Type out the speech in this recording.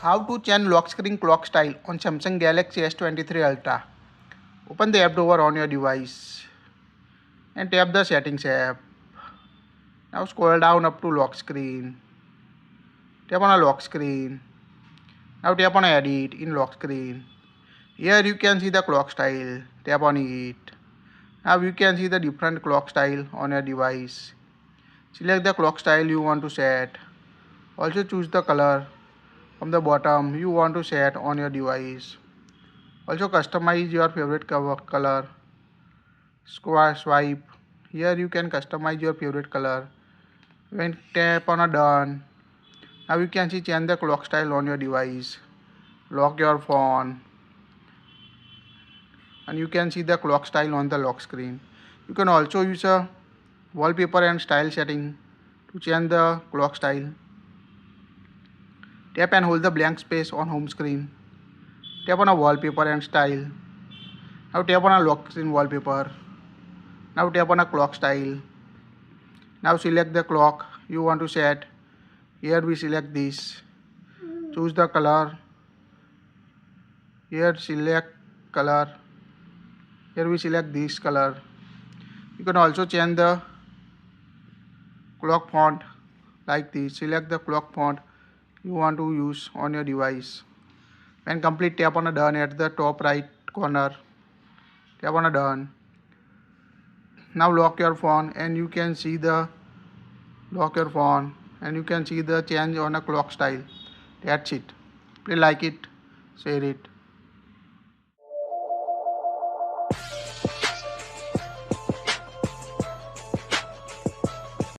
How to change lock screen clock style on Samsung Galaxy S23 Ultra. Open the app drawer on your device and tap the settings app. Now scroll down up to lock screen. Tap on a lock screen. Now tap on edit in lock screen. Here you can see the clock style. Tap on it. Now you can see the different clock style on your device. Select the clock style you want to set. Also choose the color from the bottom you want to set on your device. Also customize your favorite color. Swipe. Here you can customize your favorite color. When tap on a done, now you can see change the clock style on your device. Lock your phone. And you can see the clock style on the lock screen. You can also use a wallpaper and style setting to change the clock style. Tap and hold the blank space on home screen. Tap on a wallpaper and style. Now tap on a lock screen wallpaper. Now tap on a clock style. Now select the clock you want to set. Here we select this. Choose the color. Here select color. Here we select this color. You can also change the clock font like this. Select the clock font you want to use on your device. When complete, tap on a done at the top right corner. Tap on a done. Now lock your phone and you can see the change on a clock style. That's it. Please like it, share it.